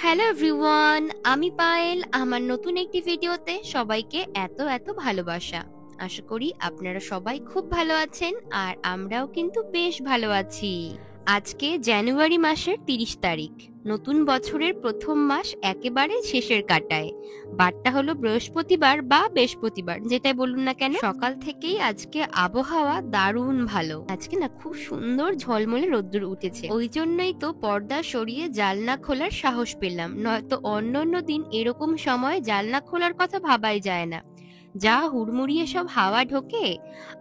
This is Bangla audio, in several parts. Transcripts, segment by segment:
হ্যালো এভরিওয়ান, আমি পায়েল। আমার নতুন একটি ভিডিওতে সবাইকে এত এত ভালোবাসা। আশা করি আপনারা সবাই খুব ভালো আছেন, আর আমরাও কিন্তু বেশ ভালো আছি। আজকে জানুয়ারি মাসের 30 তারিখ, নতুন বছরের প্রথম মাস একেবারে শেষের কাটায়। বারটা হলো বৃহস্পতিবার বা বৃহস্পতিবার, যেটাই বলুন না কেন। সকাল থেকেই আজকে আবহাওয়া দারুণ ভালো। আজকে না খুব সুন্দর ঝলমলে রোদ্দুর উঠেছে, ওই জন্যই তো পর্দা সরিয়ে জানলা খোলার সাহস পেলাম। নয়তো অন্য দিন এরকম সময় জানলা খোলার কথা ভাবাই যায় না, যা হুড়মুড়িয়ে সব হাওয়া ঢোকে।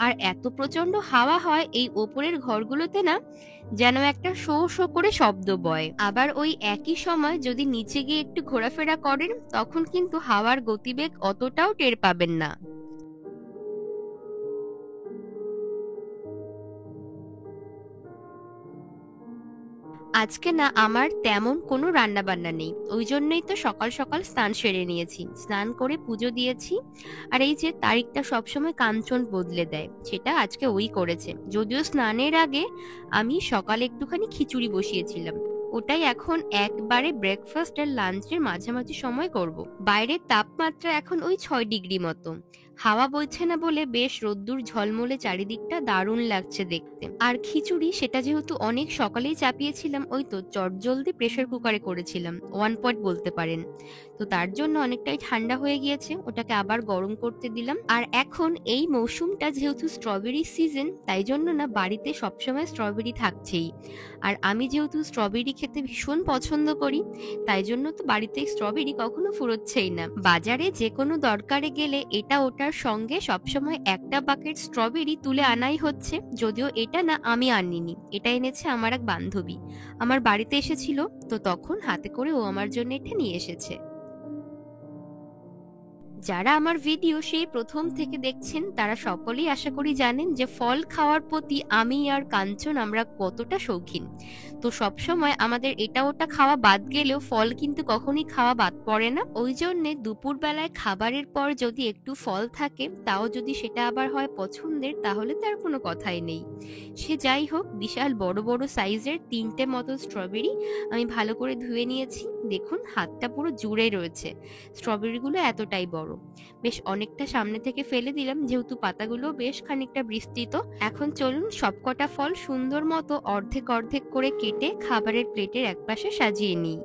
আর এত প্রচন্ড হাওয়া হয় এই ওপরের ঘরগুলোতে না, যেন একটা শো শো করে শব্দ বয়। আবার ওই একই সময় যদি নিচে গিয়ে একটু ঘোরাফেরা করেন, তখন কিন্তু হাওয়ার গতিবেগ অতটাও টের পাবেন না। আজকে না আমার তেমন কোনো রান্না বান্না নেই, ওই জন্যই তো সকাল সকাল স্নান সেরে নিয়েছি, স্নান করে পুজো দিয়েছি। আর এই যে তারিখটা সবসময় কাঞ্চন বদলে দেয়, সেটা আজকে ওই করেছে। যদিও স্নানের আগে আমি সকালে একটুখানি খিচুড়ি বসিয়েছিলাম, ওটাই এখন একবারে ব্রেকফাস্ট আর লাঞ্চের মাঝামাঝি সময় করব। বাইরের তাপমাত্রা এখন ওই 6 ডিগ্রি মতো, হাওয়া বইছে না বলে বেশ রোদ্দুর ঝলমলে চারিদিকটা দারুণ লাগছে দেখতে। আর খিচুড়ি সেটা যেহেতু অনেক সকালেই চাপিয়েছিলাম, ওই তো চটজলদি প্রেসার কুকারে করেছিলাম, 1 পট বলতে পারেন। তো তার জন্য অনেকটাই ঠান্ডা হয়ে গিয়েছে, ওটাকে আবার গরম করতে দিলাম। আর এখন এই মৌসুমটা যেহেতু স্ট্রবেরি সিজন, তাই জন্য না বাড়িতে সবসময় স্ট্রবেরি থাকছেই। আর আমি যেহেতু স্ট্রবেরি খেতে ভীষণ পছন্দ করি, তাই জন্য তো বাড়িতে স্ট্রবেরি কখনো ফুরোচ্ছেই না। বাজারে যে কোনো দরকারে গেলে এটা ওটার সঙ্গে সবসময় একটা বাকেট স্ট্রবেরি তুলে আনাই হচ্ছে। যদিও এটা না আমি আনিনি, এটা এনেছে আমার এক বান্ধবী, আমার বাড়িতে এসেছিল, তো তখন হাতে করে ও আমার জন্য এটা নিয়ে এসেছে। যারা আমার ভিডিও সেই প্রথম থেকে দেখছেন, তারা সকলেই আশা করি জানেন যে ফল খাওয়ার প্রতি আমি আর কাঞ্চন আমরা কতটা শৌখিন। তো সবসময় আমাদের এটা ওটা খাওয়া বাদ গেলেও ফল কিন্তু কখনোই খাওয়া বাদ পড়ে না। ওই জন্যে দুপুর বেলায় খাবারের পর যদি একটু ফল থাকে, তাও যদি সেটা আবার হয় পছন্দের, তাহলে তার কোনো কথাই নেই। সে যাই হোক, বিশাল বড় বড় সাইজের 3টে মতো স্ট্রবেরি আমি ভালো করে ধুয়ে নিয়েছি। দেখুন হাতটা পুরো জুড়ে রয়েছে, স্ট্রবেরিগুলো এতটাই বড়। বেশ অনেকটা সামনে থেকে ফেলে দিলাম, যেহেতু পাতাগুলো বেশ খানিকটা বিস্তৃত। এখন চলুন সবকটা ফল সুন্দর মতো অর্ধেক অর্ধেক করে কেটে খাবারের প্লেটের একপাশে সাজিয়ে নিই।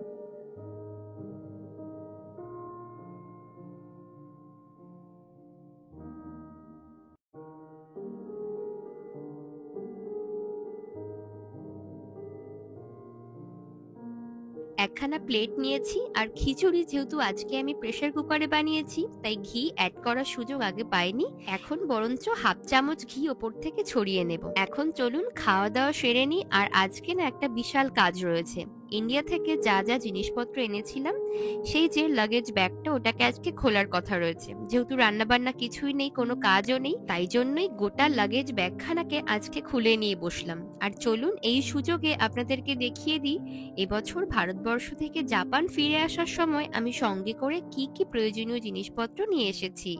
একখানা প্লেট নিয়েছি, আর খিচুড়ি যেহেতু আজকে আমি প্রেসার কুকারে বানিয়েছি, তাই ঘি অ্যাড করার সুযোগ আগে পাইনি। এখন বরঞ্চ হাফ চামচ ঘি ওপর থেকে ছড়িয়ে নেব। এখন চলুন খাওয়া দাওয়া সেরে নিই। আর আজকে না একটা বিশাল কাজ রয়েছে। ইন্ডিয়া থেকে যা যা জিনিসপত্র এনেছিলাম, সেই যে লাগেজ ব্যাগটা, ওটাকে আজকে খোলার কথা রয়েছে। যেহেতু রান্না বান্না কিছুই নেই, কোনো কাজও নেই, তাই জন্যই গোটা লাগেজ ব্যাগখানাকে আজকে খুলে নিয়ে বসলাম। আর চলুন এই সুযোগে আপনাদেরকে দেখিয়ে দিই এবছর ভারতবর্ষ থেকে জাপান ফিরে আসার সময় আমি সঙ্গে করে কি কি প্রয়োজনীয় জিনিসপত্র নিয়ে এসেছি।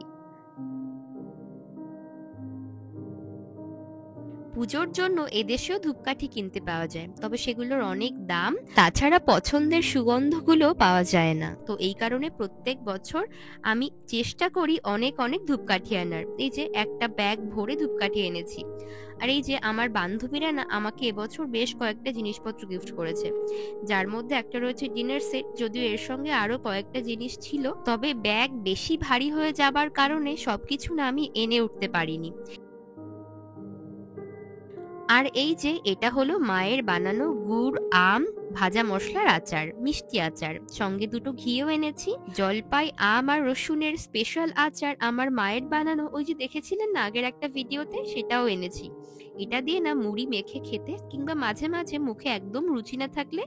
পুজোর জন্য এদেশেও ধূপকাঠি কিনতে পাওয়া যায়, তবে সেগুলোর অনেক দাম, তাছাড়া পছন্দের সুগন্ধগুলো পাওয়া যায় না। তো এই কারণে প্রত্যেক বছর আমি চেষ্টা করি অনেক অনেক ধূপকাঠি আনার। এই যে একটা ব্যাগ ভরে ধূপকাঠি এনেছি। আর এই যে আমার বান্ধবীরা না আমাকে এবছর বেশ কয়েকটা জিনিসপত্র গিফট করেছে, যার মধ্যে একটা রয়েছে ডিনার সেট। যদিও এর সঙ্গে আরো কয়েকটা জিনিস ছিল, তবে ব্যাগ বেশি ভারী হয়ে যাবার কারণে সবকিছু না আমি এনে উঠতে পারিনি। আর এই যে এটা হলো মায়ের বানানো গুড়, আম, ভাজা মশলার আচার, মিষ্টি আচার, সঙ্গে দুটো ঘিও এনেছি। জলপাই, আম আর রসুনের স্পেশাল আচার আমার মায়ের বানানো, ওই যে দেখেছিলেন না আগের একটা ভিডিওতে, সেটাও এনেছি। এটা দিয়ে না মুড়ি মেখে খেতে, কিংবা মাঝে মাঝে মুখে একদম রুচি না থাকলে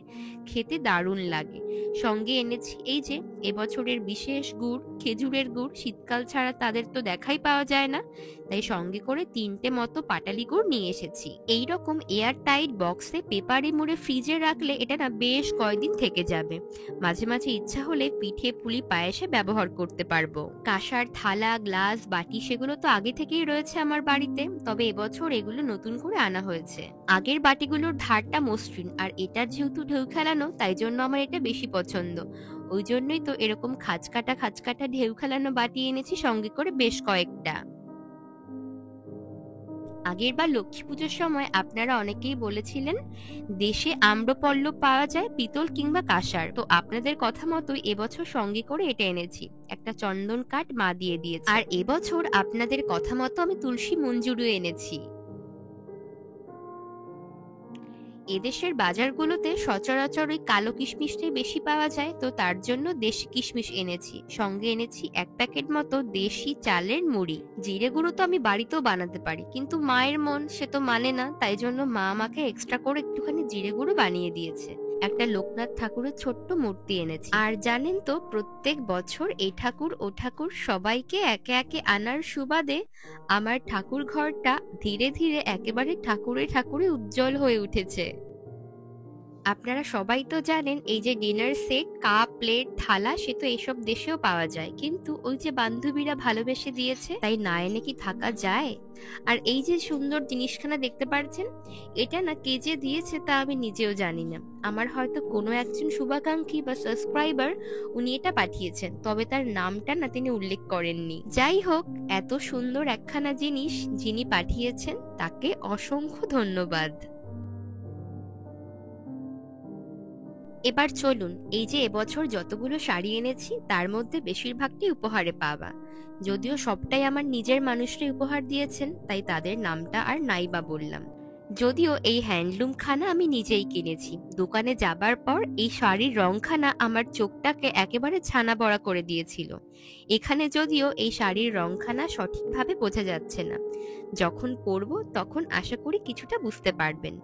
খেতে দারুণ লাগে। সঙ্গে এনেছি এই যে এবছরের বিশেষ গুড়, খেজুরের গুড়। শীতকাল ছাড়া তাদের তো দেখাই পাওয়া যায় না, তাই সঙ্গে করে 3টে মতো পাটালি গুড় নিয়ে এসেছি। এইরকম এয়ার টাইট বক্সে পেপারে মুড়ে ফ্রিজে রাখলে এটা না বেশ কয়েকদিন থেকে যাবে। মাঝে মাঝে ইচ্ছা হলে পিঠে পুলি পায়েসে ব্যবহার করতে পারবো। কাঁসার থালা, গ্লাস, বাটি সেগুলো তো আগে থেকেই রয়েছে আমার বাড়িতে, তবে এবছর এগুলো নতুন করে আনা হয়েছে। আগের বাটিগুলোর ধারটা মসৃণ, আর এটার যেহেতু ঢেউ খেলানো তাই জন্য আমার এটা বেশি পছন্দ। ওই জন্যই তো এরকম খাঁচকাটা ঢেউ খেলানো বাটি এনেছি সঙ্গে করে বেশ কয়েকটা। আগেরবার লক্ষ্মী পুজোর সময় আপনারা অনেকেই বলেছিলেন দেশে আম্রপল্লব পাওয়া যায় পিতল কিংবা কাঁসার, তো আপনাদের কথা মতো এবছর সঙ্গে করে এটা এনেছি। একটা চন্দন কাঠ মা দিয়ে দিয়েছে। আর এবছর আপনাদের কথা মতো আমি তুলসী মঞ্জুরও এনেছি। এদেশের বাজারগুলোতে সচরাচর ওই কালো কিশমিশটাই বেশি পাওয়া যায়, তো তার জন্য দেশি কিশমিশ এনেছি। সঙ্গে এনেছি 1 প্যাকেট মতো দেশি চালের মুড়ি। জিরে গুঁড়ো তো আমি বাড়িতেও বানাতে পারি, কিন্তু মায়ের মন সে তো মানে না, তাই জন্য মা আমাকে এক্সট্রা করে একটুখানি জিরে গুঁড়ো বানিয়ে দিয়েছে। একটা লোকনাথ ঠাকুরের ছোট্ট মূর্তি এনেছি। আর জানেন তো, প্রত্যেক বছর এই ঠাকুর ও ঠাকুর সবাইকে একে একে আনার সুবাদে আমার ঠাকুর ঘরটা ধীরে ধীরে একেবারে ঠাকুরে ঠাকুরে উজ্জ্বল হয়ে উঠেছে। আপনারা সবাই তো জানেন এই যে ডিনার সেট, কাপ, প্লেট, থালা, সে তো এইসব দেশেও পাওয়া যায়, কিন্তু ওই যে বান্ধবীরা ভালোবেসে দিয়েছে তাই না এনে কি থাকা যায়। আর এই যে সুন্দর জিনিসখানা দেখতে পাচ্ছেন, এটা না কে যে দিয়েছে তা আমি নিজেও জানি না। আমার হয়তো কোনো একজন শুভাকাঙ্ক্ষী বা সাবস্ক্রাইবার উনি এটা পাঠিয়েছেন, তবে তার নামটা না তিনি উল্লেখ করেননি। যাই হোক, এত সুন্দর একখানা জিনিস যিনি পাঠিয়েছেন তাকে অসংখ্য ধন্যবাদ। এবার চলুন, এই যে এবছর যতগুলো শাড়ি এনেছি তার মধ্যে বেশিরভাগটাই উপহারে পাওয়া। যদিও সবটাই আমার নিজের মানুষরাই উপহার দিয়েছেন, তাই তাদের নামটা আর নাই বা বললাম। যদিও এই হ্যান্ডলুম খানা আমি নিজেই কিনেছি। দোকানে যাবার পর এই শাড়ির রংখানা আমার চোখটাকে একেবারে ছানা বড়া করে দিয়েছিল। এখানে যদিও এই শাড়ির রংখানা সঠিকভাবে বোঝা যাচ্ছে না, যখন পরবো তখন আশা করি কিছুটা বুঝতে পারবেন।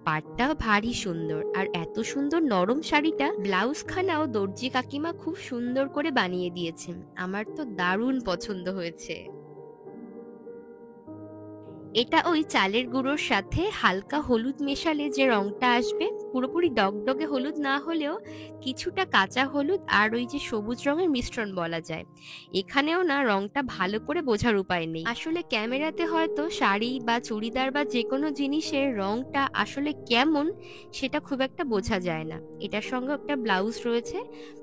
পাটটাও ভারী সুন্দর, আর এত সুন্দর নরম শাড়িটা ব্লাউজ খানাও দর্জি কাকিমা খুব সুন্দর করে বানিয়ে দিয়েছেন। আমার তো দারুণ পছন্দ হয়েছে। এটা ওই চালের গুঁড়োর সাথে হালকা হলুদ মেশালে যে রংটা আসবে, পুরোপুরি ডগডগে হলুদ না হলেও কিছুটা কাঁচা হলুদ আর ওই যে সবুজ রঙের মিশ্রণ বলা যায়। এখানেও না রংটা ভালো করে বোঝার উপায় নেই। আসলে ক্যামেরাতে হয়তো শাড়ি বা চুড়িদার বা যে কোনো জিনিসের রংটা আসলে কেমন সেটা খুব একটা বোঝা যায় না। এটার সঙ্গে একটা ব্লাউজ রয়েছে,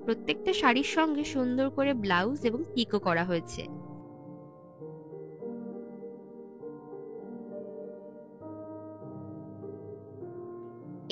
প্রত্যেকটা শাড়ির সঙ্গে সুন্দর করে ব্লাউজ এবং পিকো করা হয়েছে।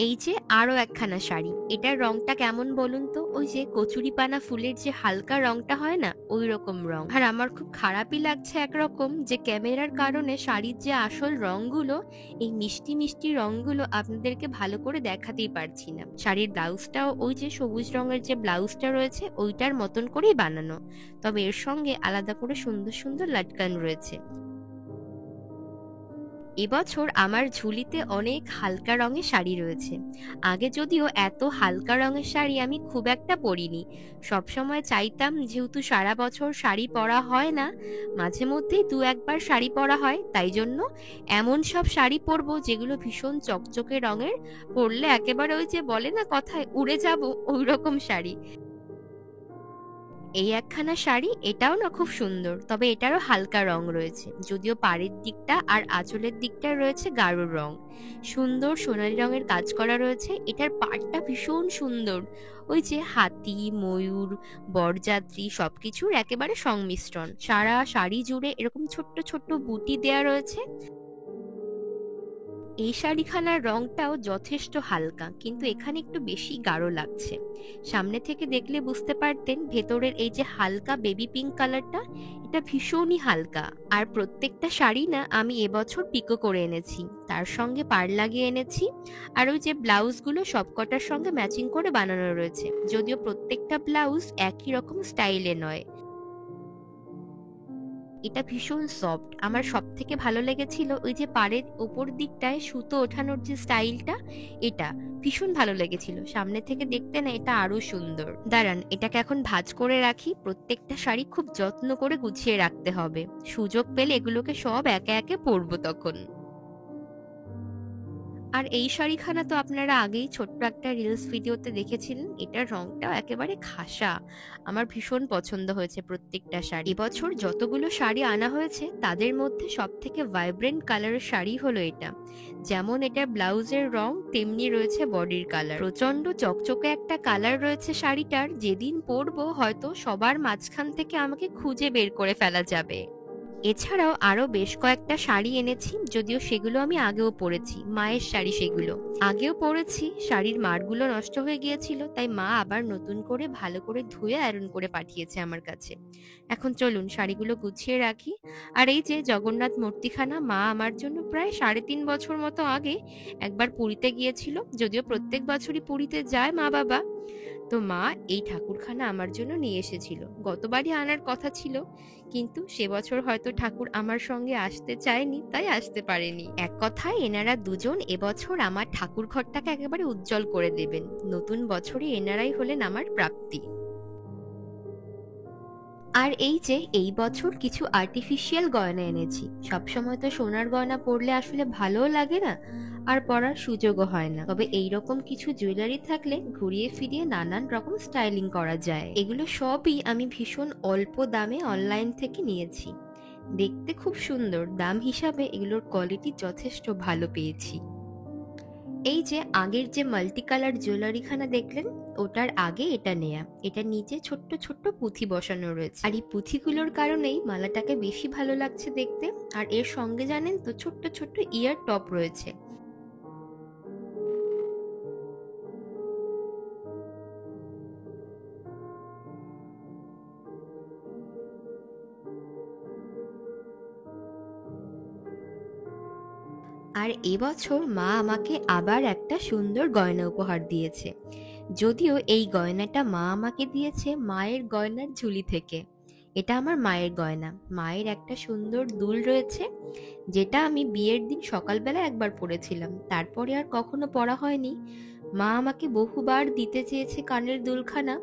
এই যে আরো একখানা শাড়ি, এটার রংটা কেমন বলুন তো, ওই যে কচুরিপানা ফুলের যে হালকা রংটা হয় না, ওই রকম রং। আর আমার খুব খারাপই লাগছে একরকম যে ক্যামেরার কারণে শাড়ির যে আসল রংগুলো, এই মিষ্টি মিষ্টি রংগুলো আপনাদেরকে ভালো করে দেখাতেই পারছি না। শাড়ির ব্লাউজটাও ওই যে সবুজ রঙের যে ব্লাউজটা রয়েছে ওইটার মতন করেই বানানো, তবে এর সঙ্গে আলাদা করে সুন্দর সুন্দর লাটকান রয়েছে। এবছর আমার ঝুলিতে অনেক হালকা রঙের শাড়ি রয়েছে। আগে যদিও এত হালকা রঙের শাড়ি আমি খুব একটা পরিনি। সবসময় চাইতাম, যেহেতু সারা বছর শাড়ি পরা হয় না, মাঝে মধ্যেই 2-1বার শাড়ি পরা হয়, তাই জন্য এমন সব শাড়ি পরবো যেগুলো ভীষণ চকচকে রঙের, পরলে একেবারে ওই যে বলে না কথায় উড়ে যাব, ওই রকম শাড়ি। এই একখানা শাড়ি, এটাও না খুব সুন্দর, তবে এটারও হালকা রং রয়েছে, যদিও পাড়ের দিকটা আর আঁচলের দিকটা রয়েছে গাঢ় রং। সুন্দর সোনালী রঙের কাজ করা রয়েছে। এটার পাড়টা ভীষণ সুন্দর, ওই যে হাতি, ময়ূর, বরযাত্রী সবকিছুর একেবারে সংমিশ্রণ। সারা শাড়ি জুড়ে এরকম ছোট্ট ছোট্ট বুটি দেয়া রয়েছে। এই শাড়িখানার রংটাও যথেষ্ট হালকা, কিন্তু এখানে একটু বেশি গাঢ় লাগছে। সামনে থেকে দেখলে বুঝতে পারতেন ভেতরের এই যে হালকা বেবি পিঙ্ক কালারটা, এটা ভীষণই হালকা। আর প্রত্যেকটা শাড়ি না আমি এবছর পিকো করে এনেছি, তার সঙ্গে পাড় লাগিয়ে এনেছি। আর ওই যে ব্লাউজগুলো সবকটার সঙ্গে ম্যাচিং করে বানানো রয়েছে, যদিও প্রত্যেকটা ব্লাউজ একই রকম স্টাইলে নয়। এটা ভীষণ সফট। আমার সবথেকে ভালো লেগেছিল ওই যে পাড়ের ওপর দিকটায় সুতো ওঠানোর যে স্টাইলটা, এটা ভীষণ ভালো লেগেছিল। সামনে থেকে দেখতে না এটা আরো সুন্দর। দাঁড়ান, এটাকে এখন ভাঁজ করে রাখি। প্রত্যেকটা শাড়ি খুব যত্ন করে গুছিয়ে রাখতে হবে। সুযোগ পেলে এগুলোকে সব একে একে পরবো তখন। আর এই শাড়িখানা তো আপনারা আগেই ছোট্ট একটা রিলস ভিডিওতে দেখেছিলেন। এটার রংটাও একেবারে খাসা। আমার ভীষণ পছন্দ হয়েছে প্রত্যেকটা শাড়ি। এবছর যতগুলো শাড়ি আনা হয়েছে তাদের মধ্যে সবথেকে ভাইব্রেন্ট কালারের শাড়ি হলো এটা। যেমন এটার ব্লাউজের রং, তেমনি রয়েছে বডির কালার। প্রচন্ড চকচকে একটা কালার রয়েছে শাড়িটার। যেদিন পরবো হয়তো সবার মাঝখান থেকে আমাকে খুঁজে বের করে ফেলা যাবে। এছাড়াও আরো বেশ কয়েকটা শাড়ি এনেছি, যদিও সেগুলো আমি আগেও পরেছি। মায়ের শাড়ি সেগুলো আগেও পরেছি। শাড়ির মারগুলো নষ্ট হয়ে গিয়েছিল, তাই মা আবার নতুন করে ভালো করে ধুয়ে আয়রন করে পাঠিয়েছে আমার কাছে। এখন চলুন শাড়িগুলো গুছিয়ে রাখি। আর এই যে জগন্নাথ মূর্তিখানা মা আমার জন্য প্রায় 3.5 বছর মতো আগে একবার পুরীতে গিয়েছিল। যদিও প্রত্যেক বছরই পুরীতে যায় মা বাবা, তো মা এই ঠাকুরখানা আমার জন্য নিয়ে এসেছিল। গতবারই আনার কথা ছিল, কিন্তু সে বছর হয়তো ঠাকুর আমার সঙ্গে আসতে চায়নি, তাই আসতে পারেনি। এক কথায় এনারা দুজন এবছর আমার ঠাকুর ঘরটাকে একেবারে উজ্জ্বল করে দেবেন। নতুন বছরে এনারাই হলেন আমার প্রাপ্তি। আর এই যে এই বছর কিছু আর্টিফিশিয়াল গয়না এনেছি। সবসময় তো সোনার গয়না পরলে আসলে ভালোও লাগে না, আর পরার সুযোগও হয় না। তবে এইরকম কিছু জুয়েলারি থাকলে ঘুরিয়ে ফিরিয়ে নানান রকম স্টাইলিং করা যায়। এগুলো সবই আমি ভীষণ অল্প দামে অনলাইন থেকে নিয়েছি। দেখতে খুব সুন্দর, দাম হিসাবে এগুলোর কোয়ালিটি যথেষ্ট ভালো পেয়েছি। এই যে আগের যে মাল্টি কালার জুয়েলারিখানা দেখলেন, ওটার আগে এটা নেয়া। এটার নিচে ছোট্ট ছোট্ট পুঁথি বসানো রয়েছে, আর এই পুঁথিগুলোর কারণেই মালাটাকে বেশি ভালো লাগছে দেখতে। আর এর সঙ্গে জানেন তো ছোট্ট ছোট্ট ইয়ার টপ রয়েছে। আর এবছর মা আমাকে আবার একটা সুন্দর গয়না উপহার দিয়েছে। যদিও এই গয়নাটা মা আমাকে দিয়েছে মায়ের গয়নার ঝুলি থেকে। এটা আমার মায়ের গয়না। মায়ের একটা সুন্দর দুল রয়েছে, যেটা আমি বিয়ের দিন সকালবেলা একবার পরেছিলাম, তারপরে আর কখনো পরা হয়নি। মা আমাকে বহুবার দিতে চেয়েছে কানের দুলখানা,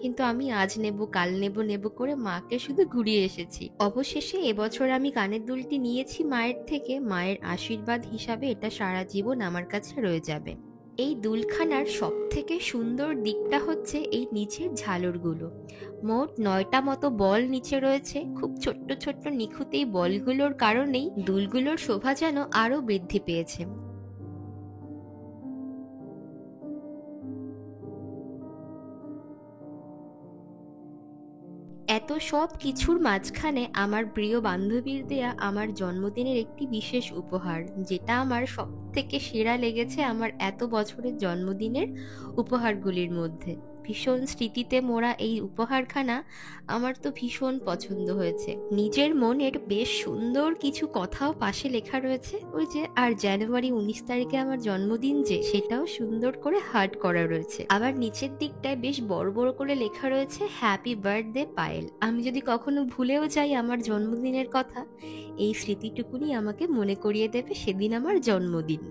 কিন্তু আমি আজ নেব কাল নেব নেব করে মাকে শুধু ঘুরিয়ে এসেছি। অবশেষে এবছর আমি কানের দুলটি নিয়েছি মায়ের থেকে। মায়ের আশীর্বাদ হিসাবে এটা সারা জীবন আমার কাছে রয়ে যাবে। এই দুলখানার সব থেকে সুন্দর দিকটা হচ্ছে এই নিচের ঝালরগুলো। মোট 9টা মতো বল নিচে রয়েছে। খুব ছোট্ট ছোট্ট নিখুঁত এই বলগুলোর কারণেই দুলগুলোর শোভা যেন আরো বৃদ্ধি পেয়েছে। এত সব কিছুর মাঝখানে আমার প্রিয় বান্ধবীর দেয়া আমার জন্মদিনের একটি বিশেষ উপহার, যেটা আমার সব থেকে সেরা লেগেছে আমার এত বছরের জন্মদিনের উপহারগুলির মধ্যে। ভীষণ স্মৃতিতে মোড়া এই উপহারখানা আমার তো ভীষণ পছন্দ হয়েছে। নিজের মনের বেশ সুন্দর কিছু কথাও পাশে লেখা রয়েছে। ওই যে আর জানুয়ারি 19 তারিখে আমার জন্মদিন, যে সেটাও সুন্দর করে হার্ট করা রয়েছে। আবার নিচের দিকটায় বেশ বড় বড় করে লেখা রয়েছে হ্যাপি বার্থডে পায়েল। আমি যদি কখনো ভুলেও যাই আমার জন্মদিনের কথা, এই স্মৃতিটুকুনি আমাকে মনে করিয়ে দেবে সেদিন আমার জন্মদিন।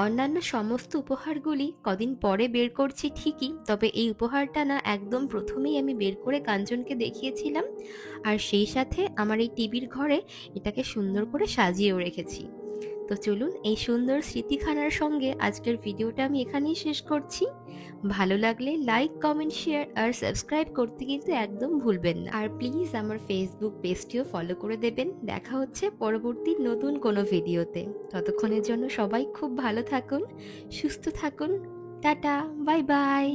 অন্যান্য সমস্ত উপহারগুলি কদিন পরে বের করছি ঠিকই, তবে এই উপহারটা না একদম প্রথমেই আমি বের করে কাঞ্চনকে দেখিয়েছিলাম। আর সেই সাথে আমার এই টিভির ঘরে এটাকে সুন্দর করে সাজিয়েও রেখেছি। তো চলুন এই সুন্দর স্মৃতিখানার সঙ্গে আজকের ভিডিওটা আমি এখানেই শেষ করছি। ভালো লাগলে লাইক, কমেন্ট, শেয়ার আর সাবস্ক্রাইব করতে কিন্তু একদম ভুলবেন না। আর প্লিজ আমার ফেসবুক পেজটিও ফলো করে দেবেন। দেখা হচ্ছে পরবর্তী নতুন কোনো ভিডিওতে। ততক্ষণের জন্য সবাই খুব ভালো থাকুন, সুস্থ থাকুন। Tata, bye bye.